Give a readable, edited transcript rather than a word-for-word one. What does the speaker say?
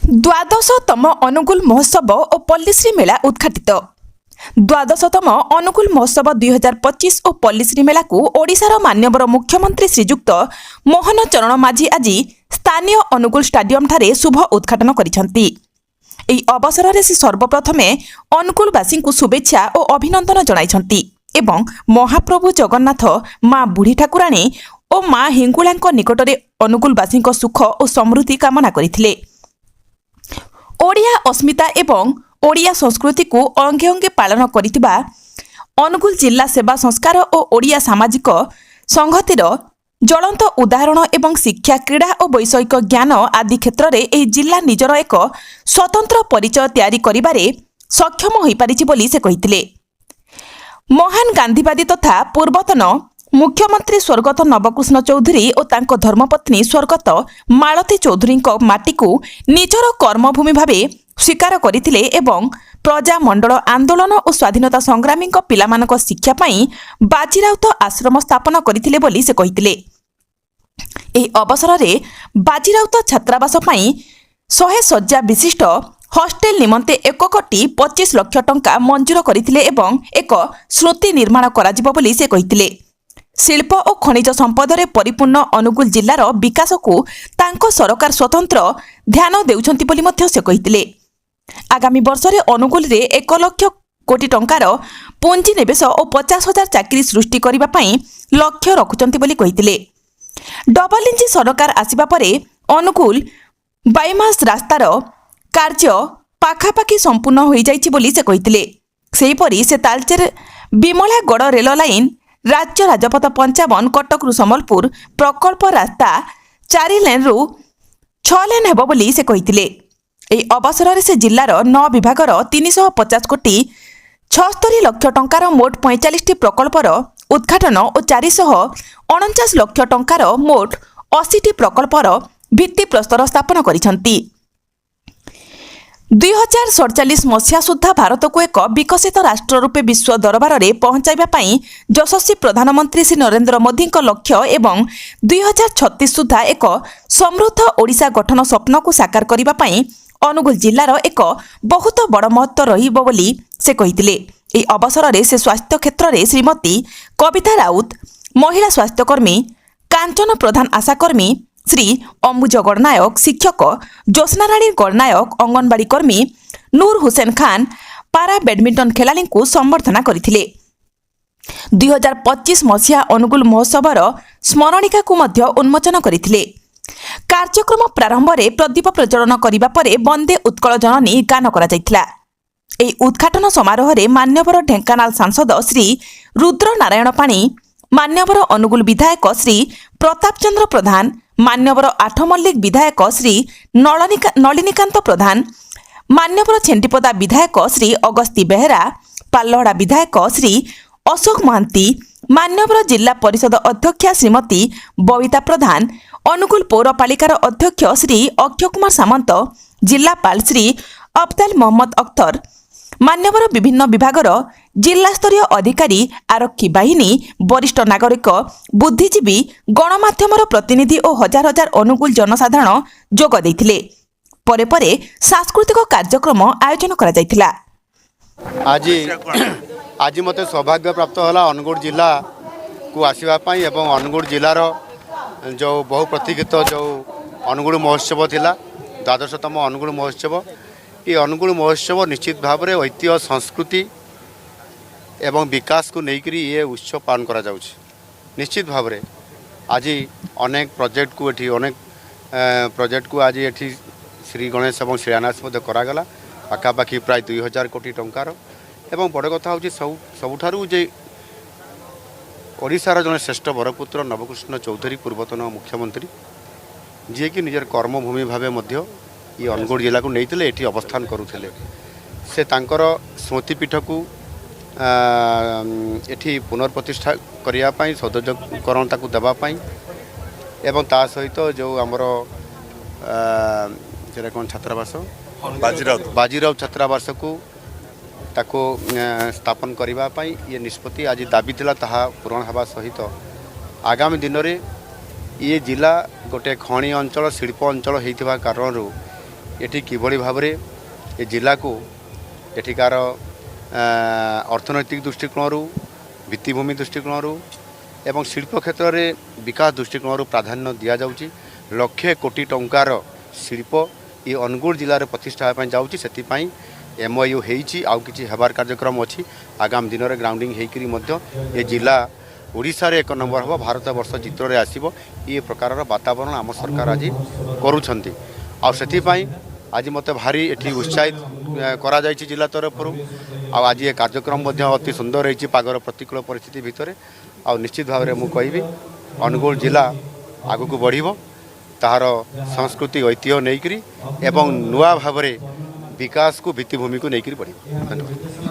द्वादशतम अनुगुल महोत्सव और पल्लीश्री मेला उद्घाटित। द्वादशतम अनुगुल महोत्सव 2025 और पल्लीश्री मेला को ओडिशार माननीय मुख्यमंत्री श्रीजुक्त मोहन चरण माझी आज स्थानीय अनुगुल स्टाडियम ठारे शुभ उद्घाटन करिसेंती। एही अवसर में से सर्वप्रथमे अनुगुलवासी को शुभेच्छा और अभिनंदन जणाइछंती एवं महाप्रभु जगन्नाथ माँ बुढ़ी ठाकुराणी और माँ हिंगुलांक निकटरे अनुगुलवासी सुख और समृद्धि कामना करथिले। ओडिया अस्मिता एवं ओडिया संस्कृति को अंगे अंगे पालन करितिबा अनुगुल जिला सेवा संस्कार और ओडिया सामाजिक संहतिर ज्वलंत उदाहरण एवं शिक्षा क्रीड़ा और वैषयिक ज्ञान आदि क्षेत्र में यह जिला निजर एक स्वतंत्र परिचय तैयारी करिबारे सक्षम होई पारिछि बोली से कहिथिले। महान गांधीवादी तथा पूर्वतन मुख्यमंत्री स्वर्गत नवकृष्ण चौधरी और तांको धर्मपत्नी स्वर्गत मालती चौधरी माटी को निजर कर्मभूमि भावे स्वीकार करथिले एवं प्रजामंडल आंदोलन और स्वाधीनता संग्रामी पिलामानक शिक्षा पाई बाजीराउत आश्रम स्थापन करथिले बोली से कहिथिले। एही अवसर में बाजीराउत छात्रावास पाई 100 शଯ୍या विशिष्ट हॉस्टेल निमंते 1,25 लाख टंका मंजूर करथिले एवं एक स्मृति निर्माण कराजिबो बोली से कहिथिले। शिल्प और खनिज संपद में परिपूर्ण अनुगुल जिलार विकास को तांको सरकार स्वतंत्र ध्यान देउछंती बोली मध्य से कहिथिले। आगामी वर्ष में अनुगुल रे 1 लाख कोटी टंकार पुंजी निवेश और 50,000 चाकरी सृष्टि करने पाई लक्ष्य रखुचंती बोली कहिथिले। डबल इंजिन सरकार आसिबा परे अनुगुल बाईमास रास्तार कार्य पाखापाखि संपूर्ण हो जाइछि बोली से कहिथिले। सेहीपरि से तालचेर बिमलागढ़ रेल लाइन राज्य राजपथ 55 कटक रु संबलपुर प्रकल्प रास्ता 4 लेन रु 6 लेन हेबो बोली से कहिथिले। एही अवसर में से जिलार 9 विभागर 350 कोटी 76 लाख टंकार मोट 45 प्रकल्पर उद्घाटन और 449 लाख टंकार मोट 80 प्रकल्पर भित्ति प्रस्तर स्थापन करिसेंती। 2047 मसीहा सुधा भारत को एक विकसित राष्ट्र रूपे विश्व दरबार में पहुंचाइबा पई यशस्वी प्रधानमंत्री श्री नरेंद्र मोदी लक्ष्य एवं 2036 सुधा एक समृद्ध ओडिशा गठन स्वप्न को साकार करने पई अनुगुल जिलार एक बहुत बड़ महत्व रहिबो बोली से कहिथिले। एही अवसर में से स्वास्थ्य क्षेत्र में श्रीमती कविता राउत, महिला स्वास्थ्यकर्मी कांचन प्रधान, आशाकर्मी श्री अम्बुज गणनायक, शिक्षक ज्योत्स्नाराणी गणनायक, अंगनवाड़ी कर्मी नूर हुसैन खान, पारा बैडमिंटन खेलाड़ी को संबर्धना करथिले। 2025 मसीहा अनुगुल महोत्सवर स्मरणिका को मध्य उन्मोचन करथिले। कार्यक्रम प्रारंभ में प्रदीप प्रज्वलन करिबा परे वंदे उत्कल जननी गान करा जायथिला। एही उद्घाटन समारोह में मान्यवर ढेंकानाल सांसद श्री रुद्र नारायण पाणी, मान्यवर अनुगुल विधायक श्री प्रताप चंद्र प्रधान, मान्यवर आठमल्लिक विधायक श्री नलिनीकांत प्रधान, मान्यवर छेन्टीपदा विधायक श्री अगस्ती बेहेरा, पालहड़ा विधायक श्री अशोक महांती, मान्यवर जिला परिषद अध्यक्षा श्रीमती बबिता प्रधान, अनुगुल पौरपालिकार अध्यक्ष श्री अक्षय कुमार सामंत, जिलापाल श्री अब्दाल मोहम्मद अख्तर, मान्यवर विभिन्न विभागर जिला स्तरीय अधिकारी, आरक्षी बाहिनी, वरिष्ठ नागरिक, बुद्धिजीवी, गणमाध्यमर प्रतिनिधि और हजार हजार अनुगुल जनसाधारण जोग देथिले। परे परे सांस्कृतिक कार्यक्रम आयोजन करा जायथिला। आज मते सौभाग्य प्राप्त होला अनुगुल जिला को आसीबा पई एवं अनुगुल जिलार जो बहु प्रतीक्षित जो अनुगुल महोत्सव थिला 12तम अनुगुल महोत्सव। ये अनुगुल महोत्सव निश्चित भाव में ऐतिह्य संस्कृति एवं विकास को लेकर ये उत्सव पालन करा जाउछि। निश्चित भाव में आज अनेक प्रोजेक्ट को एठी अनेक प्रोजेक्ट को आज एठी श्री गणेश एवं शिलान्यास करागला पाखापाखि प्राय 2000 कोटी टंकार। एवं बड़ कथा हूँ सबुठारु जे ओडिशार जने श्रेष्ठ बरपुत्र नवकृष्ण चौधरी पूर्वतन मुख्यमंत्री जी कि निजर कर्मभूमि भावे मध्य ये अनुगुल जिला को नहीं एठी अवस्थान करुले से तांकर स्मृतिपीठ को एठी पुनर्प्रतिष्ठा करने सौंदर्यकरण ताकू देवाई एवं ता सहित जो आमर कौन छात्रावास बाजीराउत छात्रावास को ताको स्थापन करने ये निष्पत्ति आज दाबी थिला ताहा पूरण हवा सहित आगामी दिन में ये जिला गोटे खनि अंचल शिल्प अंचल होइथिबा कारणरू एठी किभଳି भाबरे ए जिला को एठिकार अर्थनैतिक दृष्टिकोणरू भित्तिभूमि दृष्टिकोणरू एवं शिल्प क्षेत्र में विकास दृष्टिकोणरू प्राधान्य दि जाउची लक्षे कोटी टंकार शिल्प ये अनुगुल जिले में प्रतिष्ठा होगा जाऊँगी से MOU होती आउ कि हेबार कार्यक्रम अच्छी आगामी दिन में ग्राउंडिंग होकर ये जिला ओडिशा रे 1 नंबर हम भारत वर्ष चित्र में आसब ये प्रकार वातावरण आम सरकार आज करुँच आज मत भारी एटी उत्साहित करा जायछि जिला तरफ आज ये कार्यक्रम अति सुंदर होती पागर प्रतिकूल परिस्थिति भितर आ निश्चित भाव में मुझे कहबी अनुगुल जिला आग को बढ़ तार संस्कृति ऐतिह्य नहीं एवं नुआ भाव विकास को भित्तिभूमि को लेकर बढ़ धन्यवाद।